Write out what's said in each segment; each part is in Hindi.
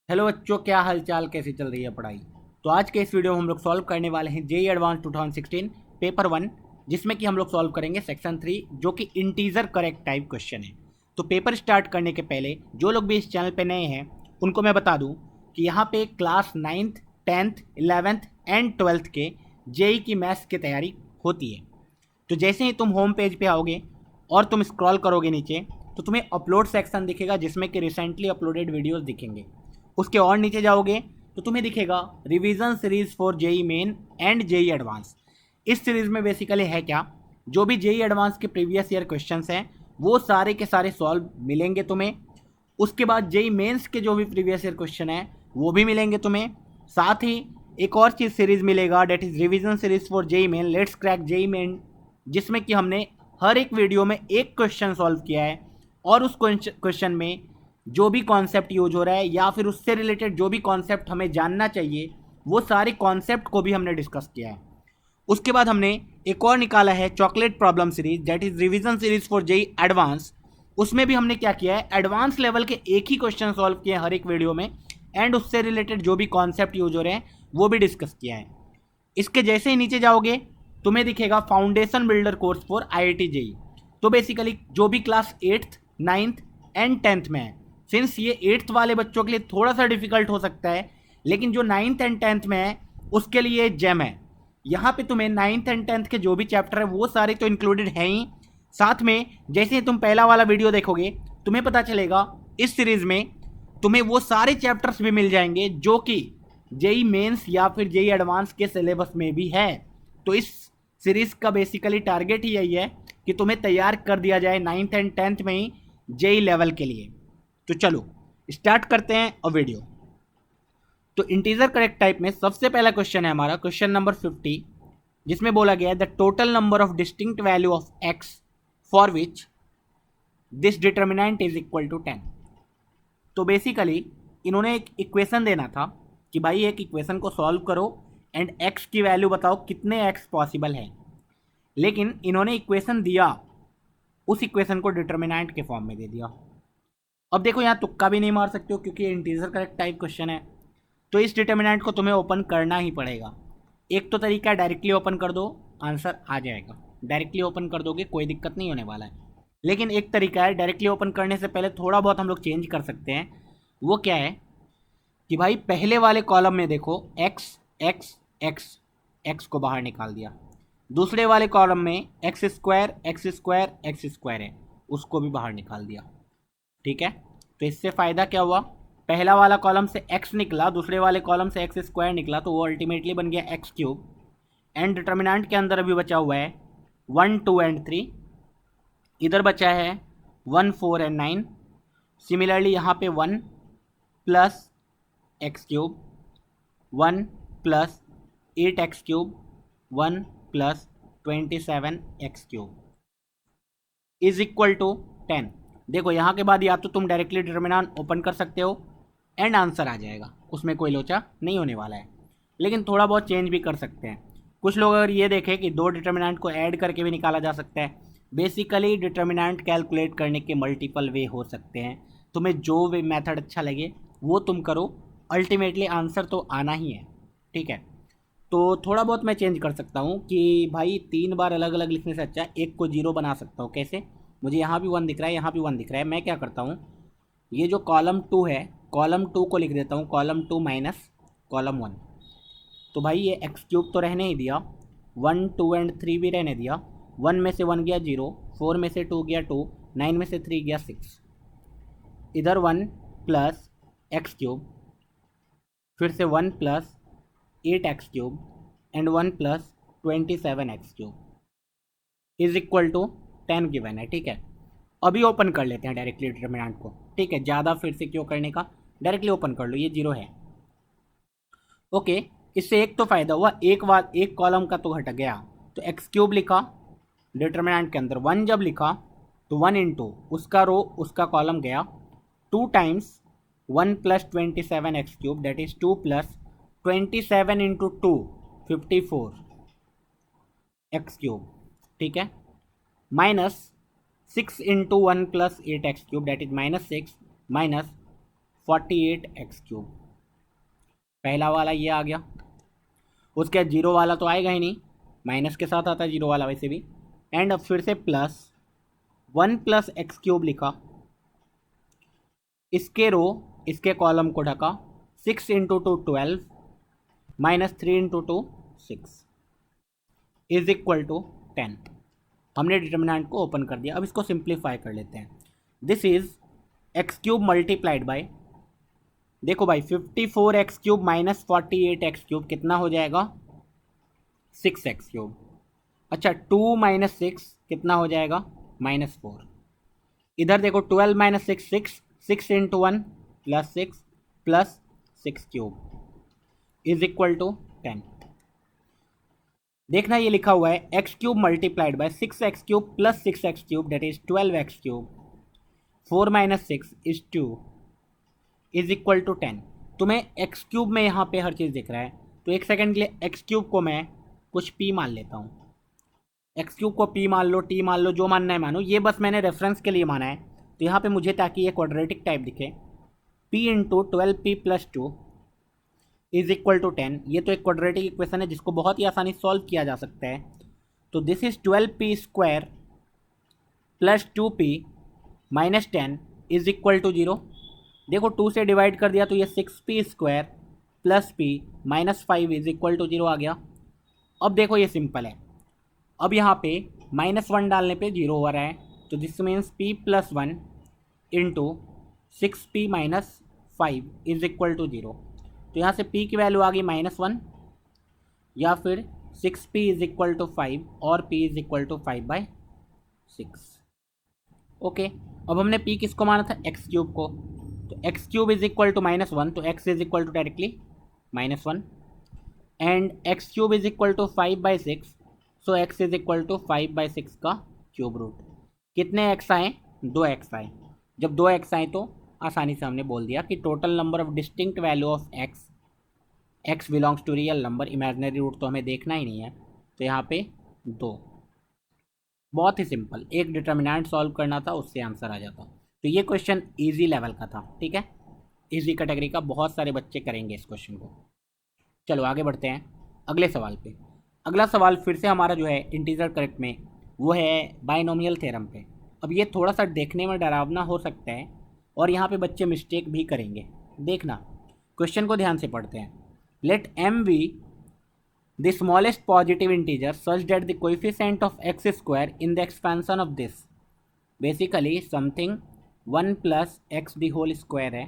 हेलो बच्चों, क्या हालचाल, कैसी चल रही है पढ़ाई। तो आज के इस वीडियो में हम लोग सॉल्व करने वाले हैं जेई एडवांस 2016 पेपर 1, जिसमें कि हम लोग सॉल्व करेंगे सेक्शन 3 जो कि इंटीजर करेक्ट टाइप क्वेश्चन है। तो पेपर स्टार्ट करने के पहले जो लोग भी इस चैनल पे नए हैं उनको मैं बता दूं कि यहाँ पे class 9th 10th 11th and 12th के जेई की मैथ्स की तैयारी होती है। तो जैसे ही तुम होम पेज पे आओगे और तुम स्क्रॉल करोगे नीचे तो तुम्हें अपलोड सेक्शन दिखेगा जिसमें कि रिसेंटली अपलोडेड वीडियोस दिखेंगे। उसके और नीचे जाओगे तो तुम्हें दिखेगा revision series for JEE Main and JEE advance. इस सीरीज में बेसिकली है क्या, जो भी जेई एडवांस के प्रीवियस ईयर क्वेश्चंस हैं वो सारे के सारे सॉल्व मिलेंगे तुम्हें। उसके बाद जेई मेंस के जो भी प्रीवियस ईयर क्वेश्चन है वो भी मिलेंगे तुम्हें। साथ ही एक और चीज़ सीरीज मिलेगा, that is revision series for JEE Main let's crack JEE Main, जिसमें कि हमने हर एक वीडियो में एक क्वेश्चन सॉल्व किया है और उस क्वेश्चन में जो भी कॉन्सेप्ट यूज हो रहा है या फिर उससे रिलेटेड जो भी कॉन्सेप्ट हमें जानना चाहिए वो सारे कॉन्सेप्ट को भी हमने डिस्कस किया है। उसके बाद हमने एक और निकाला है chocolate problem series, that is revision series for JEE advance. उसमें भी हमने क्या किया है, एडवांस लेवल के एक ही क्वेश्चन सॉल्व किए हैं हर एक वीडियो में एंड उससे रिलेटेड जो भी कॉन्सेप्ट यूज हो रहे हैं वो भी डिस्कस किया है। इसके जैसे ही नीचे जाओगे तुम्हें दिखेगा foundation builder course for IIT JEE. तो बेसिकली जो भी class 8th 9th and 10th में है, सिंस ये 8th वाले बच्चों के लिए थोड़ा सा डिफिकल्ट हो सकता है, लेकिन जो 9th एंड 10th में है उसके लिए जेम है। यहाँ पे तुम्हें 9th एंड 10th के जो भी चैप्टर है वो सारे तो इंक्लूडेड हैं ही, साथ में जैसे ही तुम पहला वाला वीडियो देखोगे तुम्हें पता चलेगा इस सीरीज में तुम्हें वो सारे चैप्टर्स भी मिल जाएंगे जो कि जेई मेंस या फिर जेई एडवांस के सिलेबस में भी है। तो इस सीरीज का बेसिकली टारगेट ही यही है कि तुम्हें तैयार कर दिया जाए 9th एंड 10th में ही जेई लेवल के लिए। तो चलो स्टार्ट करते हैं और वीडियो। तो इंटीजर करेक्ट टाइप में सबसे पहला क्वेश्चन है हमारा क्वेश्चन नंबर 50, जिसमें बोला गया है the total number of distinct value of x for which this determinant is equal to 10। तो बेसिकली इन्होंने एक इक्वेशन देना था कि भाई एक इक्वेशन को सॉल्व करो एंड एक्स की वैल्यू बताओ कितने एक्स पॉसिबल है, लेकिन इन्होंने इक्वेशन दिया उस इक्वेशन को डिटर्मिनेंट के फॉर्म में दे दिया। अब देखो यहाँ तुक्का भी नहीं मार सकते हो क्योंकि इंटीजर करेक्ट टाइप क्वेश्चन है, तो इस डिटर्मिनेंट को तुम्हें ओपन करना ही पड़ेगा। एक तो तरीका है डायरेक्टली ओपन कर दो, आंसर आ जाएगा, डायरेक्टली ओपन कर दोगे कोई दिक्कत नहीं होने वाला है। लेकिन एक तरीका है डायरेक्टली ओपन करने से पहले थोड़ा बहुत हम लोग चेंज कर सकते हैं। वो क्या है कि भाई पहले वाले कॉलम में देखो एक्स एक्स एक्स, एक्स को बाहर निकाल दिया। दूसरे वाले कॉलम में x square x square x square है, उसको भी बाहर निकाल दिया। ठीक है, तो इससे फ़ायदा क्या हुआ, पहला वाला कॉलम से एक्स निकला, दूसरे वाले कॉलम से एक्स स्क्वायर निकला, तो वो अल्टीमेटली बन गया एक्स क्यूब। एंड डिटर्मिनेंट के अंदर अभी बचा हुआ है 1 2 एंड 3, इधर बचा है 1 4 एंड 9। सिमिलरली यहाँ पे 1 plus x cube, 1 plus 8 x cube, 1 plus 27 x cube is equal to 10। देखो यहाँ के बाद या तो तुम डायरेक्टली डिटर्मिनेंट ओपन कर सकते हो एंड आंसर आ जाएगा, उसमें कोई लोचा नहीं होने वाला है, लेकिन थोड़ा बहुत चेंज भी कर सकते हैं। कुछ लोग अगर ये देखें कि दो डिटर्मिनेंट को ऐड करके भी निकाला जा सकता है। बेसिकली डिटर्मिनेंट कैलकुलेट करने के मल्टीपल वे हो सकते हैं, तुम्हें जो वे मेथड अच्छा लगे वो तुम करो, अल्टीमेटली आंसर तो आना ही है। ठीक है, तो थोड़ा बहुत मैं चेंज कर सकता हूँ कि भाई 3 बार अलग अलग लिखने से अच्छा एक को जीरो बना सकता हूँ। कैसे, मुझे यहाँ भी 1 दिख रहा है, यहाँ भी 1 दिख रहा है, मैं क्या करता हूँ, ये जो कॉलम 2 है कॉलम 2 को लिख देता हूँ कॉलम 2 माइनस कॉलम 1। तो भाई ये एक्स क्यूब तो रहने ही दिया, 1 2 एंड 3 भी रहने दिया, 1 में से 1 गया 0, 4 में से 2 गया 2, 9 में से 3 गया 6, इधर 1 प्लस एक्स क्यूब, फिर से 1 plus 8 x cube and 1 plus 27 x cube is equal to 10 given है। ठीक है, अभी ओपन कर लेते हैं डायरेक्टली डिटर्मिनेंट को। ठीक है, ज़्यादा फिर से क्यों करने का, डायरेक्टली ओपन कर लो, ये 0 है। ओके, इससे एक तो फ़ायदा हुआ, एक कॉलम का तो हट गया, तो एक्स क्यूब लिखा डिटर्मिनेंट के अंदर, 1 जब लिखा तो 1 इंटू उसका रो उसका कॉलम गया, 2 times 1 plus 27 x cube, that is 2 plus 27 into 2 54 x cube. ठीक है, minus 6 into 1 plus 8 x cube, that is -6 minus 48x3। पहला वाला ये आ गया। उसके जीरो वाला तो आएगा ही नहीं, माइनस के साथ आता है जीरो वाला वैसे भी। एंड अब फिर से प्लस 1 + x³ लिखा, इसके रो इसके कॉलम को ढका, 6 × 2 12 -3 × 2 6 इज इक्वल टू 10। हमने डिटर्मिनेंट को ओपन कर दिया। अब इसको सिंप्लीफाई कर लेते हैं। This is x³ multiplied bye, देखो भाई 54x³ - 48x³ कितना हो जाएगा 6x³। अच्छा 2 - 6 कितना हो जाएगा -4। इधर देखो 12 - 6 6, 6 × 1 + 6 + 6³ इज इक्वल टू 10। देखना ये लिखा हुआ है x³ multiplied by 6x³ + 6x³ that is 12x³। 4 - 6 is 2 is equal to 10। तुम्हें x³ में यहाँ पे हर चीज़ दिख रहा है, तो एक सेकंड के लिए x³ को मैं कुछ p मान लेता हूँ। x³ को p मान लो, t मान लो, जो मानना है मानो। ये बस मैंने रेफरेंस के लिए माना है। तो यहाँ पे मुझे ताकि ये क्वाड्रेटिक टाइप दिखे, p × 12p + 2 is equal to 10। ये तो एक क्वाड्रेटिक इक्वेशन है जिसको बहुत ही आसानी सॉल्व किया जा सकता है। तो this is 12p² + 2p - 10 is equal to 0। देखो 2 से डिवाइड कर दिया तो ये 6p² + p - 5 is equal to 0 आ गया। अब देखो ये सिंपल है। अब यहाँ पे -1 डालने पे 0 हो रहा है, तो this means p + 1 × 6p - 5 is equal to 0। तो यहाँ से p की वैल्यू आ गई -1 या फिर 6p इज इक्वल टू 5 और p is equal to 5/6। Okay, अब हमने p किसको माना था x³ को, तो x³ इज इक्वल टू -1, तो x is equal to directly -1 and x³ is equal to 5/6, so x is equal to 5/6 का क्यूब रूट। कितने x आए 2x आए। जब 2x आए तो आसानी से हमने बोल दिया कि total number of distinct value of x belongs to real number, imaginary root तो हमें देखना ही नहीं है, तो यहाँ पे 2। बहुत ही सिंपल, एक डिटर्मिनेंट सॉल्व करना था, उससे आंसर आ जाता। तो ये क्वेश्चन इजी लेवल का था, ठीक है, इजी कैटेगरी का, बहुत सारे बच्चे करेंगे इस क्वेश्चन को। चलो आगे बढ़ते हैं अगले सवाल पे। अगला सवाल फिर से हमारा जो है इंटीजर करेक्ट में, वो है बाइनोमियल थ्योरम पे। अब ये थोड़ा सा देखने में डरावना हो सकता है और यहाँ पे बच्चे मिस्टेक भी करेंगे। देखना क्वेश्चन को ध्यान से पढ़ते हैं। Let m be the smallest positive integer such that the coefficient of x² in the expansion of this, basically something 1 + x the whole square है,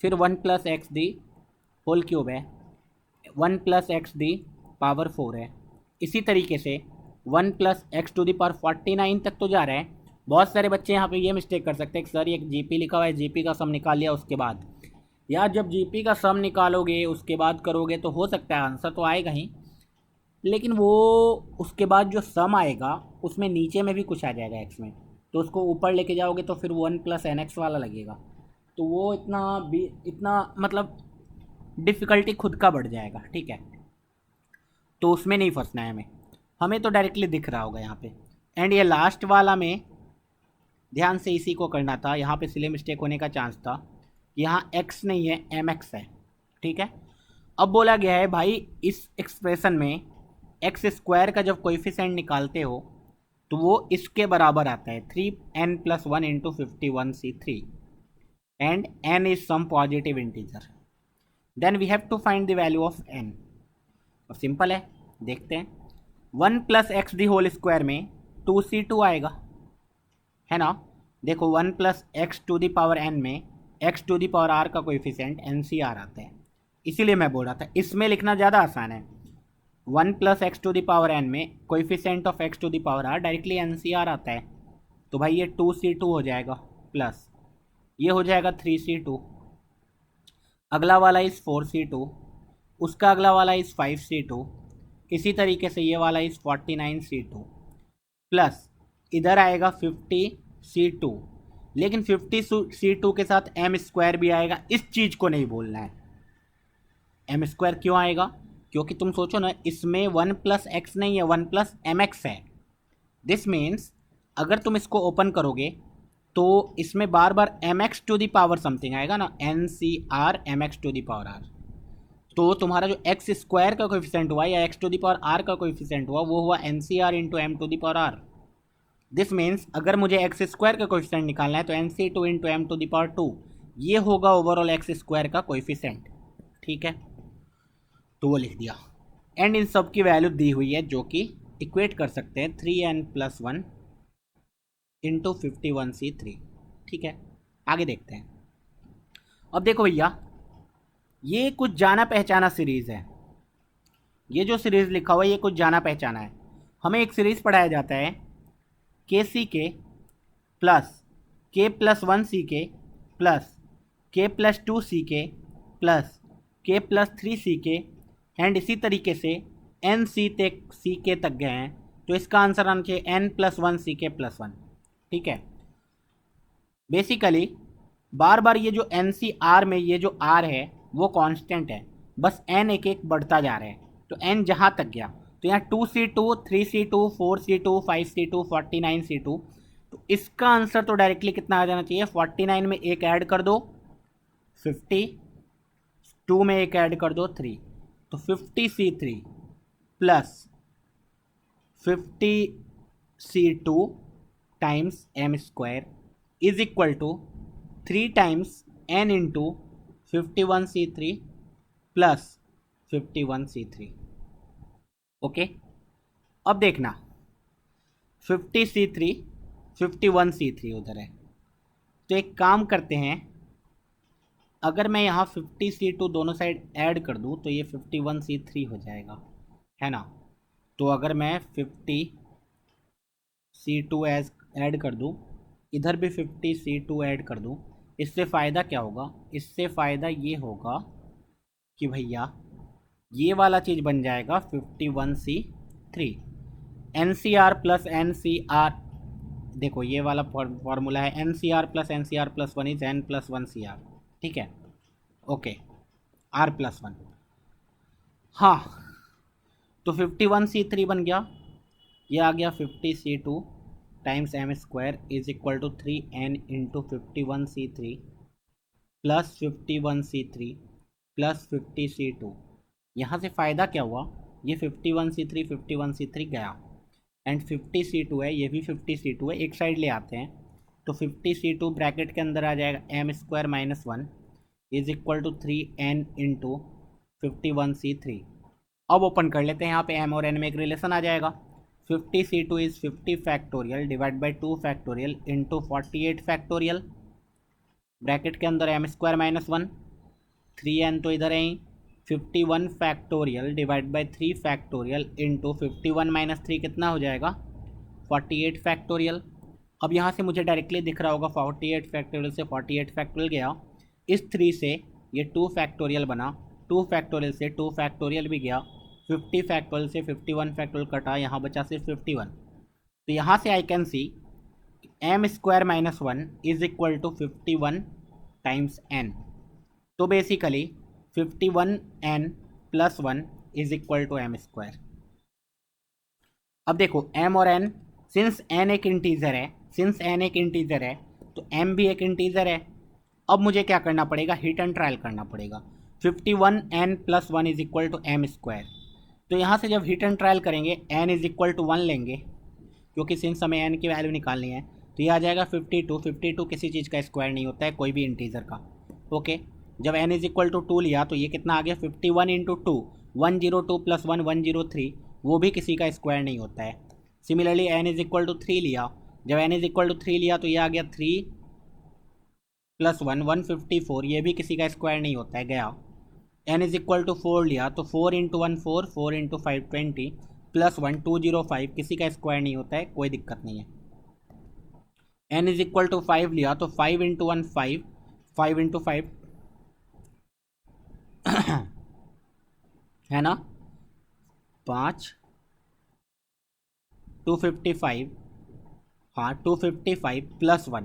फिर 1 + x the whole cube है, 1 + x the power 4 है। इसी तरीके से 1 + x to the power 49 तक तो जा रहा है। बहुत सारे बच्चे यहाँ पे ये मिस्टेक कर सकते हैं कि सर ये जीपी लिखा हुआ है, जीपी का सम निकाल लिया उसके बाद। यार जब जीपी का सम निकालोगे उसके बाद करोगे तो हो सकता है आंसर तो आएगा ही, लेकिन वो उसके बाद जो सम आएगा उसमें नीचे में भी कुछ आ जाएगा एक्स में, तो उसको ऊपर लेके जाओगे तो फिर 1 + nx वाला लगेगा, तो वो इतना मतलब डिफ़िकल्टी खुद का बढ़ जाएगा, ठीक है। तो उसमें नहीं फंसना है हमें तो डायरेक्टली दिख रहा होगा यहाँ पे। एंड ये लास्ट वाला में ध्यान से इसी को करना था, यहाँ पे सिले मिस्टेक होने का चांस था। यहाँ x नहीं है mx है, ठीक है। अब बोला गया है भाई इस एक्सप्रेशन में x² का जब कोएफिशिएंट निकालते हो तो वो इसके बराबर आता है 3n + 1 × 51c3 and n is some positive integer, then we have to find the value of n। अब सिंपल है, देखते हैं। 1 + x the whole square में 2c2 आएगा, है ना। देखो 1 + x to the power n में x to the power r का कोएफिशिएंट NCR आता है, इसीलिए मैं बोल रहा था इसमें लिखना ज़्यादा आसान है। 1 + x to the power n में coefficient of x to the power r directly NCR आता है, तो भाई ये 2c2 हो जाएगा प्लस ये हो जाएगा 3c2, अगला वाला इस 4c2, उसका अगला वाला इस 5c2, इसी तरीके से ये वाला इस 49c2 प्लस इधर आएगा 50c2, लेकिन 50c2 के साथ m² भी आएगा। इस चीज़ को नहीं बोलना है, m² क्यों आएगा, क्योंकि तुम सोचो ना इसमें 1 + x नहीं है, 1 + mx है। दिस मीन्स अगर तुम इसको ओपन करोगे तो इसमें बार बार m x to the power something आएगा ना, n c r m x to the power r. तो तुम्हारा जो एक्स स्क्वायर का कोएफिशिएंट हुआ या x to the power r का कोएफिशिएंट हुआ वो हुआ n c r into m to the power r. This means अगर मुझे एक्स स्क्वायर का कोएफिशिएंट निकालना है तो n c two into m to the power to, ये होगा ओवरऑल एक्स स्क्वायर का कोएफिशिएंट। ठीक है, तो वो लिख दिया। एंड इन सब की वैल्यू दी हुई है जो कि इक्वेट कर सकते हैं 3n+1 इंटू 51c3। ठीक है, आगे देखते हैं। अब देखो भैया, ये कुछ जाना पहचाना सीरीज़ है। ये जो सीरीज़ लिखा हुआ है ये कुछ जाना पहचाना है। हमें एक सीरीज़ पढ़ाया जाता है के सी के plus k+1 ck plus k+2 ck plus k+3 ck and इसी तरीके से एन सी तक ck तक गए हैं, तो इसका आंसर आना चाहिए n+1 ck+1। ठीक है, बेसिकली बार बार ये जो एन सी आर में ये जो आर है वो कांस्टेंट है, बस n एक एक बढ़ता जा रहा है। तो n जहाँ तक गया तो यहाँ 2c2 3c2 4c2 5c2 49c2, तो इसका आंसर तो डायरेक्टली कितना आ जाना चाहिए, 49 में एक ऐड कर दो 50, 2 में एक ऐड कर दो 3, तो 50c3 plus 50c2 times m square is equal to 3 times n into 51c3 plus 51c3। Okay, अब देखना 50c3 51c3 उधर है, तो एक काम करते हैं, अगर मैं यहाँ 50c2 दोनों साइड ऐड कर दूँ तो ये 51c3 हो जाएगा, है ना। तो अगर मैं 50c2 एज ऐड कर दूँ, इधर भी 50c2 ऐड कर दूँ, इससे फ़ायदा क्या होगा, इससे फ़ायदा ये होगा कि भैया ये वाला चीज़ बन जाएगा 51c3। N c r plus n c r, देखो ये वाला फॉर्मूला है, n c r plus n c r plus 1 is n+1 CR। ठीक है, ओके, r+1। हाँ, तो 51c3 बन गया, ये आ गया 50c2 times m square is equal to 3n into 51c3 plus 51c3 plus 50c2। यहाँ से फ़ायदा क्या हुआ, ये 51c3 गया एंड 50c2 है, ये भी 50c2 है, एक साइड ले आते हैं तो 50c2 ब्रैकेट के अंदर आ जाएगा m square minus 1 is equal to 3n into 51c3। अब ओपन कर लेते हैं, यहाँ पे m और n में एक रिलेशन आ जाएगा। 50c2 is 50 factorial divide by 2 factorial into 48 factorial, bracket के अंदर m स्क्वायर माइनस 1, 3n तो इधर है ही, 51 factorial divide by 3 factorial into 51 minus 3 कितना हो जाएगा, 48 फैक्टोरियल। अब यहाँ से मुझे डायरेक्टली दिख रहा होगा 48 फैक्टोरियल से 48 फैक्टोरियल गया, इस 3 से ये 2 फैक्टोरियल बना, 2 फैक्टोरियल से 2 फैक्टोरियल भी गया, 50 फैक्टोरियल से 51 फैक्टोरियल कटा, यहाँ बचा सिर्फ 51। तो यहाँ से I can see m square minus 1 is equal to 51 times n। तो basically 51n plus 1 is equal to m square. अब देखो m और n, सिंस n एक इंटीजर है, तो m भी एक इंटीजर है। अब मुझे क्या करना पड़ेगा, हिट एंड ट्रायल करना पड़ेगा। 51n plus 1 is equal to m square, तो यहाँ से जब हिट एंड ट्रायल करेंगे n इज इक्वल टू 1 लेंगे, क्योंकि सिंस हमें n की वैल्यू निकालनी है, तो ये आ जाएगा 52 किसी चीज़ का स्क्वायर नहीं होता है, कोई भी इंटीजर का। ओके, जब n इज इक्वल टू 2 लिया तो ये कितना आ गया 51 इंटू 2, 102 प्लस 1 103, वो भी किसी का स्क्वायर नहीं होता है। Similarly n is equal to 3 लिया, जब n इज इक्वल टू 3 लिया तो ये आ गया 3 प्लस 1 154, ये भी किसी का स्क्वायर नहीं होता है, गया। n इज इक्वल टू 4 लिया तो 4 इंटू 1 4, 4 इंटू 5 20 प्लस 1 205, किसी का स्क्वायर नहीं होता है, कोई दिक्कत नहीं है। n इज इक्वल टू 5 लिया तो 5 इंटू 1 5, 5 इंटू 5 है ना 5, 255, हाँ 255 प्लस 1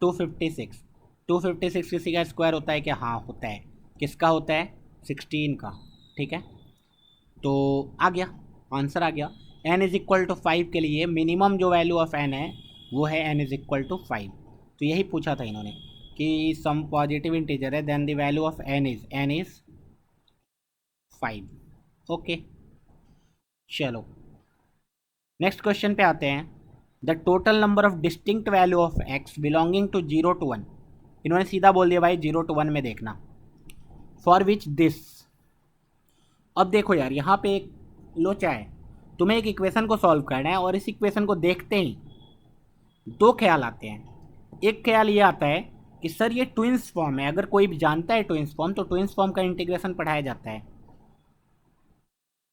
256, 256 किसी का स्क्वायर होता है क्या, हाँ होता है। किसका होता है, 16 का। ठीक है, तो आ गया आंसर आ गया। n इज इक्वल टू 5 के लिए मिनिमम जो वैल्यू ऑफ n है वो है n इज इक्वल टू 5। तो यही पूछा था इन्होंने कि सम पॉजिटिव इंटीजर है then the value of n is 5। Okay, चलो नेक्स्ट क्वेश्चन पे आते हैं। The total number of distinct value of x belonging to 0 to 1, इन्होंने सीधा बोल दिया भाई 0 to 1 में देखना, फॉर विच दिस। अब देखो यार, यहाँ पे एक लोचा है, तुम्हें एक इक्वेशन को सॉल्व करना है और इस इक्वेशन को देखते ही दो ख्याल आते हैं। एक ख्याल ये आता है कि सर ये ट्विंस फॉर्म है, अगर कोई भी जानता है ट्विंस फॉर्म तो ट्विंस फॉर्म का इंटीग्रेशन पढ़ाया जाता है।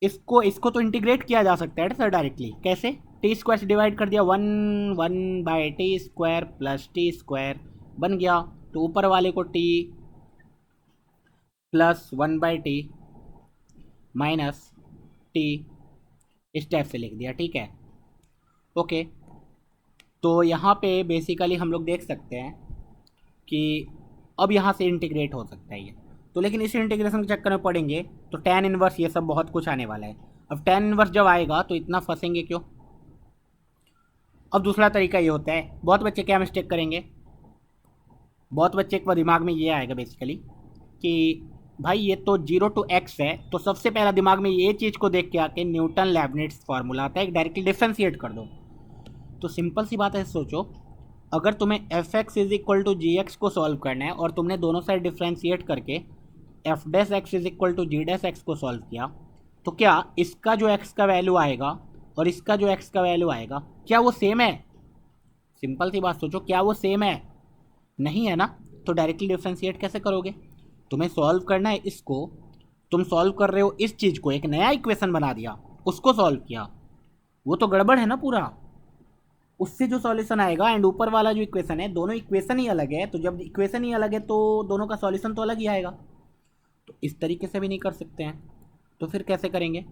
इसको तो इंटीग्रेट किया जा सकता है सर डायरेक्टली। कैसे? टी स्क्वायर से डिवाइड कर दिया, 1/t² प्लस t² बन गया, तो ऊपर वाले को t plus 1/t minus t इस टाइप से लिख दिया। ठीक है, ओके। तो यहाँ पे बेसिकली हम लोग देख सकते हैं कि अब यहाँ से इंटीग्रेट हो सकता है ये तो, लेकिन इस इंटीग्रेशन के चक्कर में पड़ेंगे तो tan इनवर्स ये सब बहुत कुछ आने वाला है। अब tan इनवर्स जब आएगा तो इतना फंसेंगे क्यों। अब दूसरा तरीका ये होता है, बहुत बच्चे क्या मिस्टेक करेंगे, बहुत बच्चे के दिमाग में ये आएगा बेसिकली कि भाई ये तो 0 to x है, तो सबसे पहला दिमाग में ये चीज़ को देख के आके न्यूटन लेबनिट्ज फार्मूला आता है, डायरेक्टली डिफ्रेंशिएट कर दो। तो सिंपल सी बात है, सोचो अगर तुम्हें f(x) = gx को सॉल्व करना है और तुमने दोनों साइड डिफ्रेंशिएट करके f(x) = g' को सॉल्व किया, तो क्या इसका जो x का वैल्यू आएगा और इसका जो x का वैल्यू आएगा क्या वो सेम है? सिंपल सी बात सोचो, क्या वो सेम है? नहीं है ना। तो डायरेक्टली डिफ्रेंशिएट कैसे करोगे? तुम्हें सॉल्व करना है इसको, तुम सॉल्व कर रहे हो इस चीज़ को, एक नया इक्वेशन बना दिया, उसको सॉल्व किया, वो तो गड़बड़ है ना पूरा। उससे जो सॉल्यूशन आएगा एंड ऊपर वाला जो इक्वेशन है, दोनों इक्वेशन ही अलग है, तो जब इक्वेशन ही अलग है तो दोनों का सॉल्यूशन तो अलग ही आएगा। तो इस तरीके से भी नहीं कर सकते हैं, तो फिर कैसे करेंगे?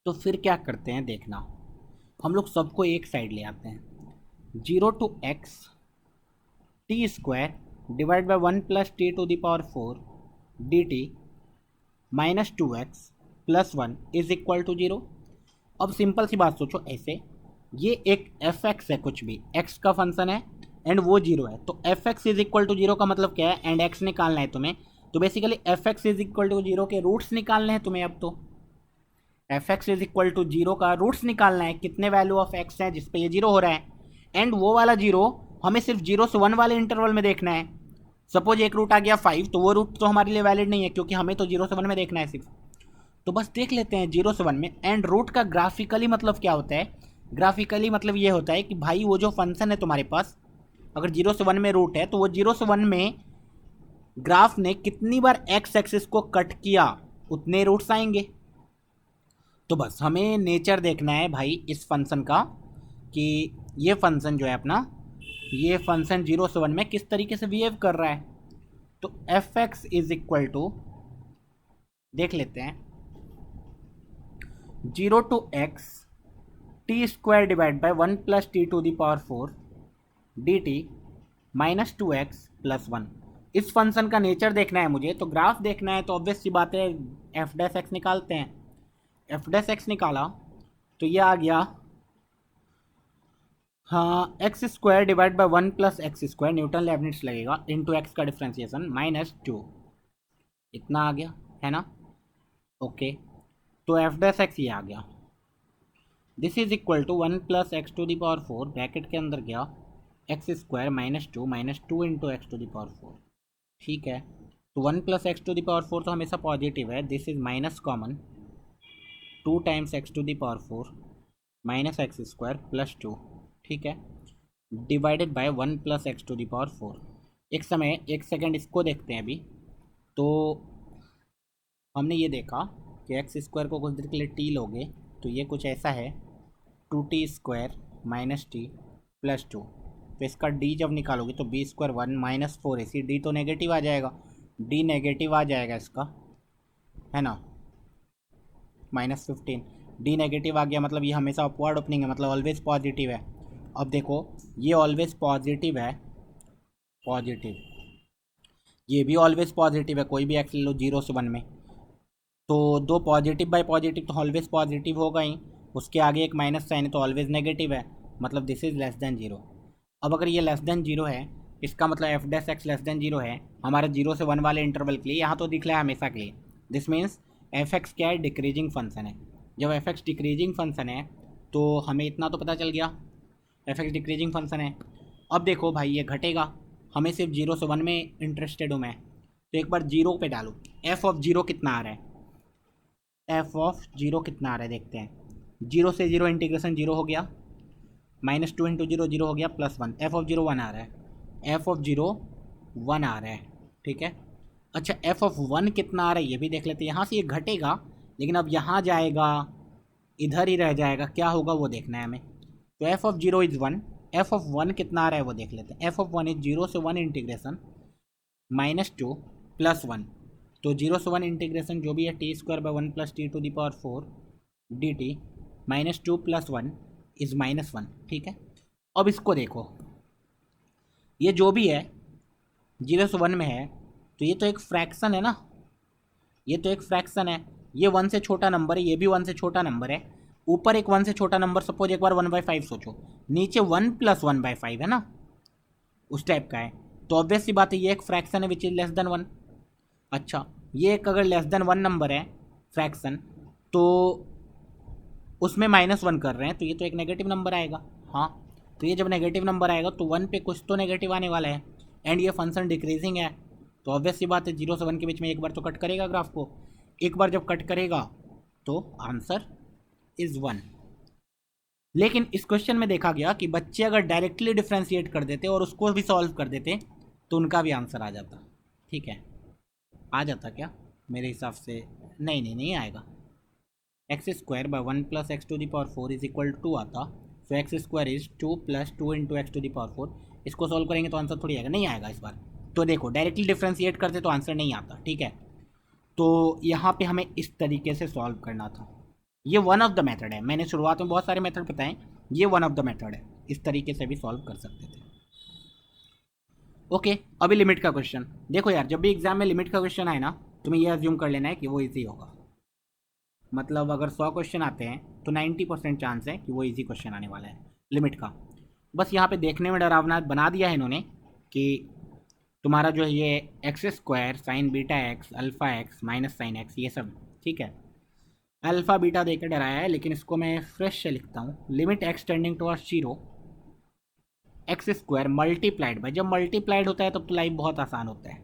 तो फिर क्या करते हैं देखना, हम लोग सबको एक साइड ले आते हैं, 0 to x t² divide by 1 + t⁴ dt minus 2x + 1 = 0। अब सिंपल सी बात सोचो ऐसे, ये एक f(x) है, कुछ भी x का फंक्शन है एंड वो 0 है, तो f(x) = 0 का मतलब क्या है, एंड x निकालना है तुम्हें, तो बेसिकली f(x) = 0 के रूट्स निकालने हैं तुम्हें। अब तो f(x) = 0 का रूट्स निकालना है, कितने वैल्यू ऑफ x है जिस पे ये 0 हो रहा है, एंड वो वाला 0 हमें सिर्फ 0 से 1 वाले इंटरवल में देखना है। सपोज एक रूट आ गया 5, तो वो रूट तो हमारे लिए वैलिड नहीं है क्योंकि हमें तो 0 से 1 में देखना है सिर्फ। तो बस देख लेते हैं 0 से 1 में। एंड रूट का ग्राफिकली मतलब क्या होता है? ग्राफिकली मतलब ये होता है कि भाई वो जो फंक्शन है तुम्हारे पास, अगर 0 से 1 में रूट है तो वो 0 से 1 में ग्राफ ने कितनी बार एक्स एक्सिस को कट किया उतने रूट्स आएंगे। तो बस हमें नेचर देखना है भाई इस फंक्शन का, कि ये फंक्शन जो है अपना, ये फंक्शन 0 से 1 में किस तरीके से बिहेव कर रहा है। तो f(x) = देख लेते हैं, 0 to x t² divide by 1 + t⁴ dt minus 2x + 1। इस फंक्शन का नेचर देखना है मुझे, तो ग्राफ देखना है, तो ऑब्वियस सी बात है f(x) निकालते हैं। f(x) निकाला तो ये आ गया, हाँ, x² divide by 1 + x², Newton लेबनिट्ज लगेगा, इंटू x का डिफ्रेंसिएशन माइनस 2, इतना आ गया है ना। ओके, तो f(x) ये आ गया, this is equal to 1 + x⁴ bracket के अंदर गया x² माइनस 2 इंटू x⁴। ठीक है, तो 1 + x⁴ तो हमेशा पॉजिटिव है, this is minus common, 2 times x⁴ minus x² + 2। ठीक है, डिवाइडेड बाय 1 + x⁴। एक सेकेंड इसको देखते हैं अभी। तो हमने ये देखा कि x² को कुछ देर के लिए t लोगे तो ये कुछ ऐसा है, 2t² माइनस t + 2। तो इसका d जब निकालोगे तो b² 1 माइनस 4ac, d तो नेगेटिव आ जाएगा, d नेगेटिव आ जाएगा इसका, है ना, -15। d नेगेटिव आ गया मतलब ये हमेशा अपवर्ड ओपनिंग है, मतलब ऑलवेज पॉजिटिव है। अब देखो ये ऑलवेज पॉजिटिव है, पॉजिटिव, ये भी ऑलवेज पॉजिटिव है, कोई भी एक्स ले लो 0 से 1 में, तो दो पॉजिटिव बाई पॉजिटिव तो ऑलवेज पॉजिटिव होगा ही, उसके आगे एक माइनस साइन है तो ऑलवेज नेगेटिव है, मतलब दिस इज लेस देन 0। अब अगर ये लेस देन जीरो है, इसका मतलब F dash x less than zero है हमारे 0 से 1 वाले इंटरवल के लिए, यहाँ तो दिख रहा है हमेशा के लिए। दिस मीन्स एफ एक्स क्या है, डिक्रीजिंग फंक्शन है। जब एफ एक्स डिक्रीजिंग फंक्शन है तो हमें इतना तो पता चल गया, एफ एक्स डिक्रीजिंग फंक्शन है। अब देखो भाई ये घटेगा, हमें सिर्फ 0 से 1 में इंटरेस्टेड हूँ मैं, तो एक बार 0 पे डालूँ, एफ ऑफ 0 कितना आ रहा है, एफ ऑफ 0 कितना आ रहा है देखते हैं। 0 से 0 इंटीग्रेशन 0 हो गया, -2 इंटू 0 0 हो गया, +1, एफ ऑफ 0 1 आ रहा है, एफ ऑफ 0 1 आ रहा है, ठीक है। अच्छा एफ ऑफ 1 कितना आ रहा है ये भी देख लेते हैं। यहाँ से ये घटेगा लेकिन अब यहाँ जाएगा, इधर ही रह जाएगा, क्या होगा वो देखना है हमें। तो F of 0 is 1, F of 1 कितना आ रहा है वो देख लेते हैं। एफ ऑफ 1 इज 0 से 1 इंटीग्रेशन -2 +1, तो 0 से 1 इंटीग्रेशन जो भी है t² / 1 + t⁴ dt -2 + 1 इज़ -1, ठीक है। अब इसको देखो, ये जो भी है 0 से 1 में है तो ये तो एक फ्रैक्शन है ना, ये तो एक फ्रैक्शन है, ये 1 से छोटा नंबर है, ये भी 1 से छोटा नंबर है। ऊपर एक 1 से छोटा नंबर, सपोज एक बार 1/5 सोचो, नीचे 1 + 1/5 है ना, उस टाइप का है। तो ऑब्वियस सी बात है ये एक फ्रैक्शन है विच इज़ लेस देन 1। अच्छा ये एक अगर लेस देन 1 नंबर है फ्रैक्शन, तो उसमें -1 कर रहे हैं तो ये तो एक नेगेटिव नंबर आएगा। हाँ तो ये जब नेगेटिव नंबर आएगा तो 1 पे कुछ तो नेगेटिव आने वाला है, एंड ये फंक्शन डिक्रीजिंग है, तो ऑब्वियस सी बात है 0 से 1 के बीच में एक बार तो कट करेगा ग्राफ को। एक बार जब कट करेगा तो आंसर इज़ 1। लेकिन इस क्वेश्चन में देखा गया कि बच्चे अगर डायरेक्टली डिफ्रेंशिएट कर देते और उसको भी सॉल्व कर देते तो उनका भी आंसर आ जाता, ठीक है। आ जाता क्या, मेरे हिसाब से नहीं आएगा। x² / 1 + x⁴ is equal to 2 आता, सो x² इज 2 + 2 × x⁴। इसको सॉल्व करेंगे तो आंसर थोड़ी आएगा, नहीं आएगा इस बार। तो देखो डायरेक्टली डिफ्रेंशिएट करते तो आंसर नहीं आता, ठीक है। तो यहाँ पे हमें इस तरीके से सॉल्व करना था। ये वन ऑफ द मेथड है, मैंने शुरुआत में बहुत सारे मेथड बताएं, ये वन ऑफ द मेथड है, इस तरीके से भी सॉल्व कर सकते थे। ओके अभी लिमिट का क्वेश्चन देखो यार, जब भी एग्जाम में लिमिट का क्वेश्चन आए ना तुम्हें ये अज्यूम कर लेना है कि वो इजी होगा। मतलब अगर 100 क्वेश्चन आते हैं तो 90% चांस है कि वो इजी क्वेश्चन आने वाला है लिमिट का। बस यहाँ पे देखने में डरावना बना दिया है इन्होंने कि तुम्हारा जो है ये x² sin βx α x -sin x ये सब, ठीक है। अल्फ़ा बीटा देकर डराया है, लेकिन इसको मैं फ्रेश से लिखता हूँ। Limit x tending towards 0 x² multiplied by, जब मल्टीप्लाइड होता है तब तो लाइफ बहुत आसान होता है,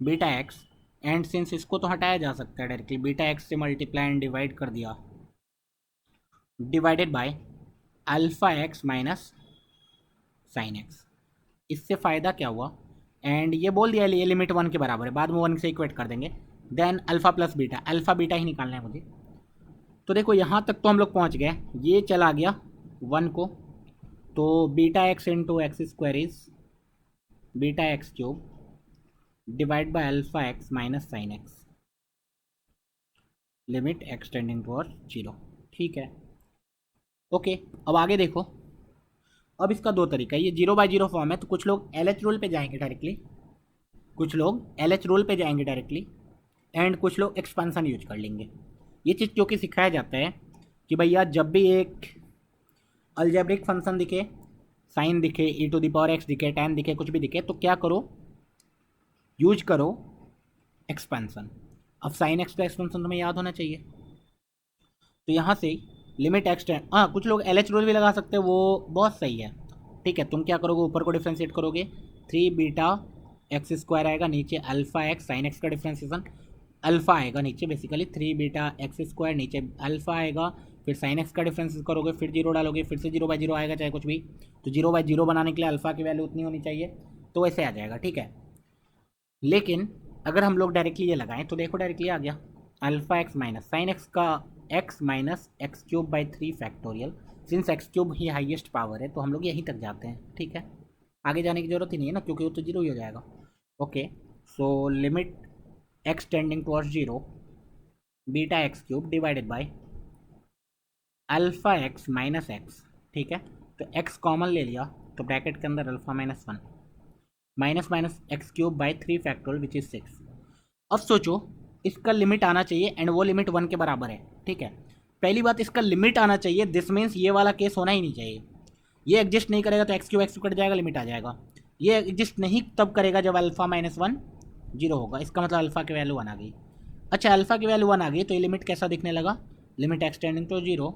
बीटा एक्स, एंड सिंस इसको तो हटाया जा सकता है डायरेक्टली, बीटा एक्स से मल्टीप्लाई एंड डिवाइड कर दिया, divided by alpha x minus sine x. इससे फ़ायदा क्या हुआ, एंड ये बोल दिया ये लिमिट 1 के बराबर है, बाद में 1 से इक्वेट कर देंगे। Then alpha plus beta, alpha beta ही निकालना है मुझे। तो देखो यहाँ तक तो हम लोग पहुँच गए, ये चला गया 1 को, तो beta x into x² is beta x³ divide by alpha x minus sine x, limit x tending towards 0, ठीक है। ओके अब आगे देखो, अब इसका दो तरीका है, ये 0/0 फॉर्म है तो कुछ लोग LH रूल पे जाएंगे डायरेक्टली, कुछ लोग LH रूल पे जाएंगे डायरेक्टली, एंड कुछ लोग एक्सपेंशन यूज कर लेंगे। ये चीज़ जो कि सिखाया जाता है कि भैया जब भी एक अलजेब्रिक फंक्शन दिखे, साइन दिखे, e⁴x दिखे, tan दिखे, कुछ भी दिखे, तो क्या करो, यूज करो एक्सपेंशन। अब साइन एक्स का एक्सपेंशन तुम्हें याद होना चाहिए, तो यहाँ से लिमिट एक्स, हाँ कुछ लोग LH रूल भी लगा सकते हैं, वो बहुत सही है, ठीक है। तुम क्या करोगे, ऊपर को डिफ्रेंशिएट करोगे, 3 बीटा x² आएगा, नीचे अल्फ़ा एक्स साइन एक्स का डिफ्रेंशिएशन, अल्फ़ा आएगा नीचे, बेसिकली 3 बीटा x², नीचे अल्फ़ा आएगा, फिर साइन एक्स का डिफ्रेंस करोगे, फिर 0 डालोगे, फिर से 0/0 आएगा चाहे कुछ भी, तो 0/0 बनाने के लिए अल्फ़ा की वैल्यू उतनी होनी चाहिए, तो वैसे आ जाएगा, ठीक है। लेकिन अगर हम लोग डायरेक्टली ये लगाएं तो देखो डायरेक्टली आ गया alpha x minus sine x का x minus x³ / 3 since x³ ही हाईएस्ट पावर है तो हम लोग यहीं तक जाते हैं, ठीक है। आगे जाने की जरूरत ही नहीं है ना, क्योंकि वो तो 0 ही हो जाएगा। Okay so limit x tending towards 0 beta x³ divided by alpha x minus x, ठीक है। तो x कॉमन ले लिया तो ब्रैकेट के अंदर alpha -1 minus minus x³ / 3 which is 6। अब सोचो इसका लिमिट आना चाहिए, एंड वो लिमिट 1 के बराबर है, ठीक है। पहली बात इसका लिमिट आना चाहिए, दिस मीन्स ये वाला केस होना ही नहीं चाहिए, ये एग्जिस्ट नहीं करेगा तो x कट जाएगा, लिमिट आ जाएगा। ये एग्जिस्ट नहीं तब करेगा जब अल्फा -1 0 होगा, इसका मतलब अल्फा की वैल्यू 1 आ गई। अच्छा अल्फा की वैल्यू 1 आ गई तो ये लिमिट कैसा दिखने लगा, limit extending to 0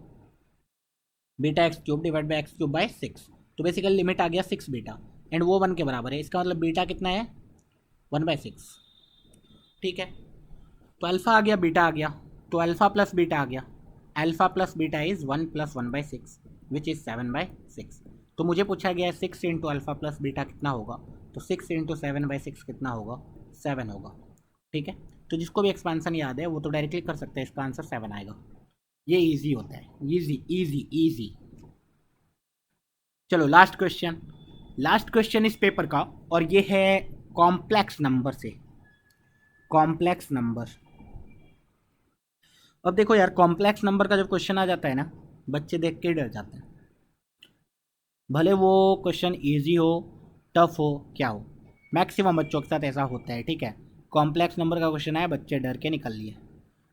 beta x³ divide by x³/6। तो बेसिकली लिमिट आ गया 6 बीटा एंड वो 1 के बराबर है, इसका मतलब बीटा कितना है 1/6। ठीक है, तो अल्फा आ गया, बीटा आ गया, तो अल्फा प्लस बीटा आ गया। Alpha plus beta is 1 + 1/6 which is 7/6। तो मुझे पूछा गया है 6 इंटू अल्फा प्लस बीटा कितना होगा, तो 6 इंटू 7/6 कितना होगा, 7 होगा। ठीक है, तो जिसको भी एक्सपांसन याद है वो तो डायरेक्टली कर सकते हैं, इसका आंसर 7 आएगा। ये इजी होता है, इजी इजी इजी। चलो लास्ट क्वेश्चन, लास्ट क्वेश्चन इस पेपर का, और ये है कॉम्प्लेक्स नंबर से, कॉम्प्लेक्स नंबर। अब देखो यार, कॉम्प्लेक्स नंबर का जब क्वेश्चन आ जाता है ना, बच्चे देख के डर जाते हैं, भले वो क्वेश्चन इजी हो टफ हो क्या हो, मैक्सिमम बच्चों के साथ ऐसा होता है। ठीक है, कॉम्प्लेक्स नंबर का क्वेश्चन आया, बच्चे डर के निकल लिए,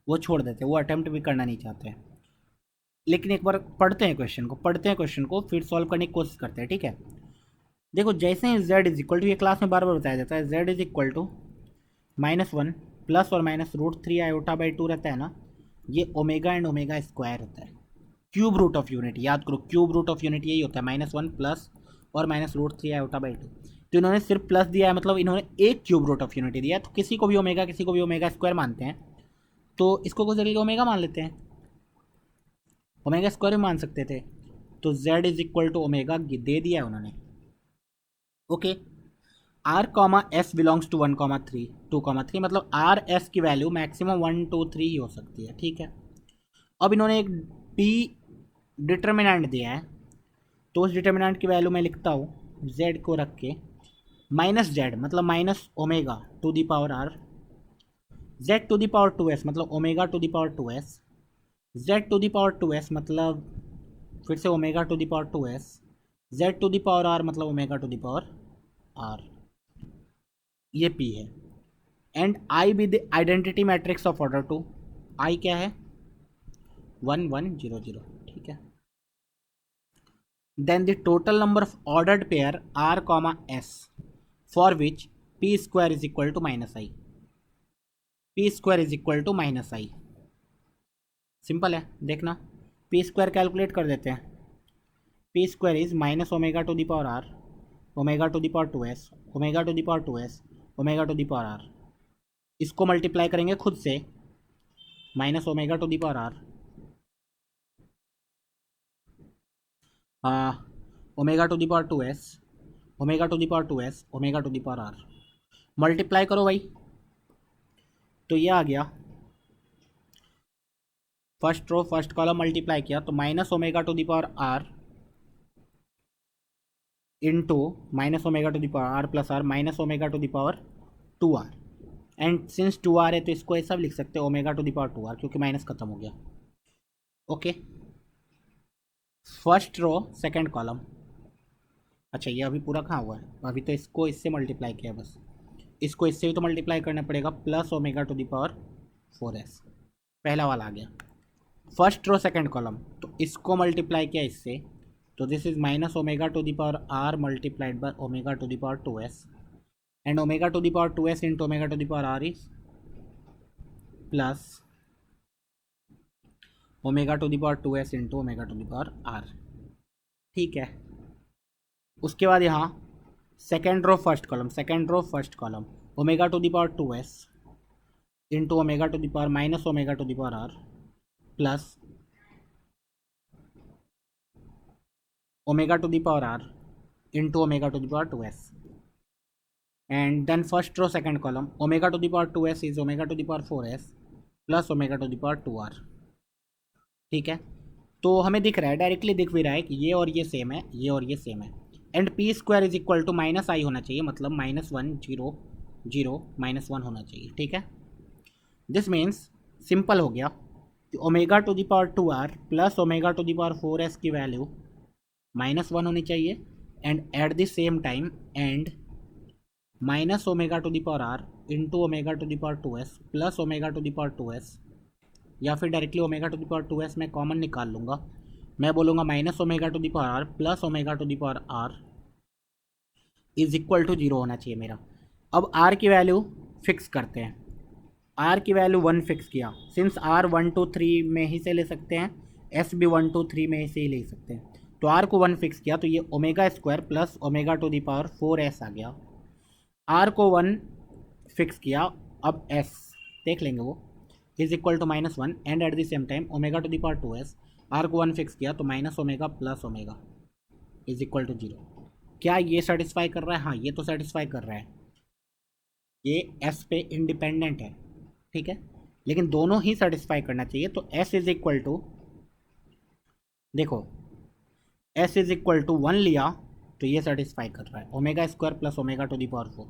वो छोड़ देते, वो अटेम्प्ट भी करना नहीं चाहते। लेकिन एक बार पढ़ते हैं क्वेश्चन को, पढ़ते हैं क्वेश्चन को, फिर सॉल्व करने की कोशिश करते हैं। ठीक है, देखो जैसे ही z इज इक्वल टू, ये क्लास में बार बार बताया जाता है, z is equal to -1 plus और माइनस √3 i/2 रहता है ना, ये ओमेगा एंड ओमेगा स्क्वायर होता है, क्यूब रूट ऑफ यूनिट, याद करो क्यूब रूट ऑफ यूनिट यही होता है, -1 प्लस और माइनस √3 i/2। तो इन्होंने सिर्फ प्लस दिया है, मतलब इन्होंने एक क्यूब रूट ऑफ यूनिट दिया है, तो किसी को भी ओमेगा, किसी को भी ओमेगा स्क्वायर मानते हैं, तो इसको कुछ जरिए ओमेगा मान लेते हैं, ओमेगा स्क्वायर भी मान सकते थे। तो z is equal to omega दे दिया है उन्होंने। Okay, r comma s belongs to 1,3 2,3, मतलब r s की वैल्यू मैक्सिमम 1 2 3 ही हो सकती है। ठीक है, अब इन्होंने एक p डिटर्मिनेंट दिया है, तो उस डिटर्मिनेंट की वैल्यू मैं लिखता हूँ z को रख के -z, मतलब minus omega to the power r, z to the power 2s मतलब omega to the power 2s, z to the power 2s मतलब फिर से omega to the power 2s, z to the power r मतलब omega to the power r, ये p है। And i with identity matrix of order 2, i क्या है 1 1 0 0। ठीक है, then the total number of ordered pair r comma s for which p square is equal to -i, p square is equal to -i। Simple है, देखना p स्क्वायर कैलकुलेट कर देते हैं, p square is minus omega to the power r, omega to the power 2s, omega to the power 2s, omega to the power r, इसको मल्टीप्लाई करेंगे खुद से, minus omega to the power r, omega to the power 2s, omega to the power 2s, omega to the power r, multiply करो भाई, तो ये आ गया, first row first column multiply किया तो minus omega to the power r into minus omega to the power r plus r minus omega to the power 2r, and since 2r है तो इसको ऐसा भी लिख सकते हैं omega to the power 2r, क्योंकि माइनस खत्म हो गया। Okay, first row second column, अच्छा ये अभी पूरा कहाँ हुआ है, अभी तो इसको इससे मल्टीप्लाई किया, बस इसको इससे भी तो मल्टीप्लाई करना पड़ेगा, plus omega to the power 4s, पहला वाला आ गया। फर्स्ट रो सेकंड कॉलम, तो इसको मल्टीप्लाई किया इससे, तो this is minus omega to the power r multiplied by omega to the power 2s, and omega to the power 2s into omega to the power r is plus omega to the power 2s into omega to the power r। ठीक है, उसके बाद यहाँ second row first column, second row first column, omega to the power 2s into omega to the power minus omega to the power r plus omega to the power r into omega to the power 2s, and then first row second column, omega to the power 2s is omega to the power 4s plus omega to the power 2r। ठीक है, तो हमें दिख रहा है, डायरेक्टली दिख भी रहा है कि ये और ये सेम है, ये और ये सेम है, and p square is equal to -i होना चाहिए, मतलब -1 0 0 -1 होना चाहिए। ठीक है, दिस मीन्स सिंपल हो गया कि omega to the power 2r plus omega to the power 4s की वैल्यू -1 होनी चाहिए, and at the same time and minus omega to the power r into omega to the power 2s plus omega to the power 2s, या फिर directly omega to the power 2s मैं कॉमन निकाल लूँगा, मैं बोलूँगा minus omega to the power r plus omega to the power are is equal to 0 होना चाहिए मेरा। अब आर की वैल्यू फिक्स करते हैं। आर की वैल्यू 1 फिक्स किया, सिंस आर 1 2 3 में ही से ले सकते हैं, एस भी 1 2 3 में ही से ही ले सकते हैं, तो आर को 1 फिक्स किया तो ये omega square plus omega to the power 4s आ गया। आर को 1 फिक्स किया, अब एस देख लेंगे वो is equal to -1 and at the same time omega to the power 2s। R को 1 फिक्स किया तो minus omega plus omega is equal to 0। क्या ये सेटिस्फाई कर रहा है? हाँ, ये तो सेटिस्फाई कर रहा है, ये एस पे इंडिपेंडेंट है, ठीक है, लेकिन दोनों ही सेटिस्फाई करना चाहिए। तो एस इज इक्वल टू, देखो एस इज इक्वल टू 1 लिया तो ये सेटिस्फाई कर रहा है, omega square plus omega to the power 4,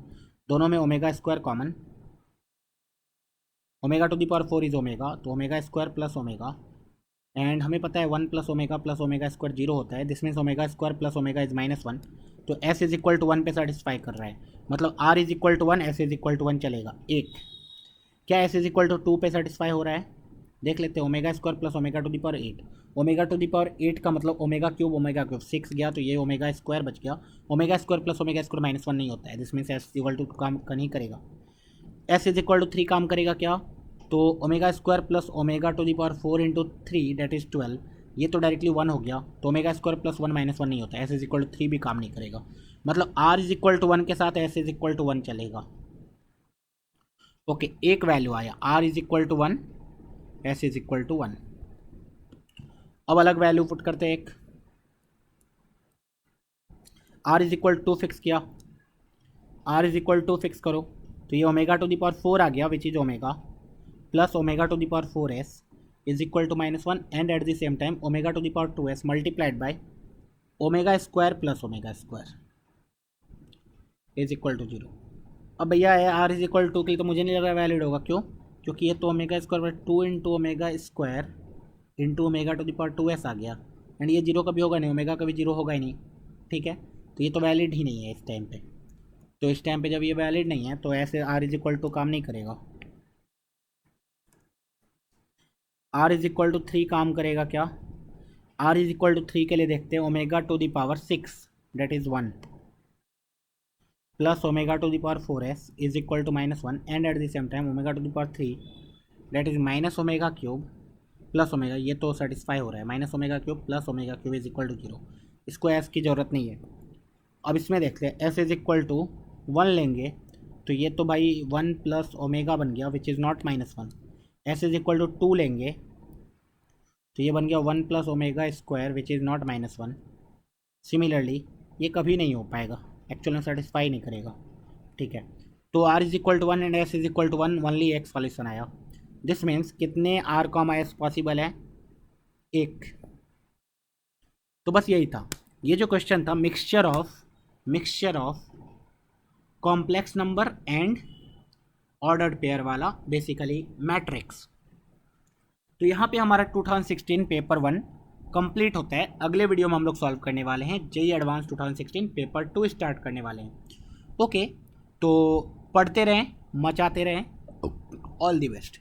दोनों में omega square common, omega to the power 4 is omega, तो omega square plus omega, and हमें पता है 1 प्लस ओमेगा स्क्वायर 0 होता है, this means omega square plus omega is -1, तो एस इज इक्वल टू 1 पे सेटिस्फाई कर रहा है, मतलब r is equal to 1, s is equal to 1 चलेगा। एक क्या एस इज इक्वल टू 2 पे सेटिस्फाई हो रहा है? देख लेते हैं, omega square plus omega to the power 8, omega to the power 8 का मतलब ओमेगा क्यूब 6 गया, तो ये ओमेगा स्क्वायर बच गया, omega square plus omega square -1 नहीं होता है, this means s equal to काम नहीं करेगा। एस इज इक्वल टू 3 काम करेगा क्या? तो omega square plus omega to the power 4 into 3 that is 12, ये तो डायरेक्टली 1 हो गया, तो ओमेगा स्क्वायर प्लस 1 -1 नहीं होता, एस इज इक्वल टू 3 भी काम नहीं करेगा, मतलब आर इज इक्वल टू 1 के साथ एस इज इक्वल टू 1 चलेगा। ओके, एक वैल्यू आया, r is equal to 1, s is equal to 1। अब अलग वैल्यू पुट करते हैं, एक r is equal to fix किया, r is equal to fix करो तो ये ओमेगा टू द पावर 4 आ गया which is omega plus omega to the power 4s is equal to -1 and at the same time omega to the power 2s multiplied by omega square plus omega square is equal to 0। अब भैया आर इज इक्वल टू के लिए तो मुझे नहीं लग रहा वैलिड होगा, क्यों? क्योंकि ये तो omega square by 2 into omega square into omega to the power 2s आ गया, एंड ये 0 कभी होगा नहीं, ओमेगा कभी 0 होगा ही नहीं, ठीक है, तो ये तो वैलिड ही नहीं है इस टाइम पे। तो इस टाइम पे जब ये वैलिड नहीं है तो ऐसे आर इज इक्वल टू काम नहीं करेगा। आर इज इक्वल टू 3 काम करेगा क्या? आर इज इक्वल टू 3 के लिए देखते हैं, omega to the power 6 that is 1 plus omega to the power 4s is equal to -1 and at the same time omega to the power 3 that is minus omega cube plus omega, ये तो सेटिस्फाई हो रहा है, minus omega cube plus omega cube is equal to 0, इसको एस की ज़रूरत नहीं है। अब इसमें देखते हैं, एस इज इक्वल टू 1 लेंगे तो ये तो भाई 1 प्लस ओमेगा बन गया which is not -1, s is equal to 2 लेंगे तो ये बन गया 1 plus omega square which is not -1। Similarly ये कभी नहीं हो पाएगा, एक्चुअल में सेटिस्फाई नहीं करेगा, ठीक है, तो r is equal to 1 and s is equal to 1, only एक सॉल्यूशन आया, दिस मीन्स कितने आर कॉमा एस पॉसिबल है? एक। तो बस यही था, ये जो क्वेश्चन था mixture of complex number and ordered pair वाला, बेसिकली मैट्रिक्स। तो यहाँ पे हमारा 2016 पेपर 1 कंप्लीट होता है। अगले वीडियो में हम लोग सॉल्व करने वाले हैं जेईई एडवांस 2016 पेपर 2 स्टार्ट करने वाले हैं। ओके, तो पढ़ते रहें, मचाते रहें, ऑल द बेस्ट।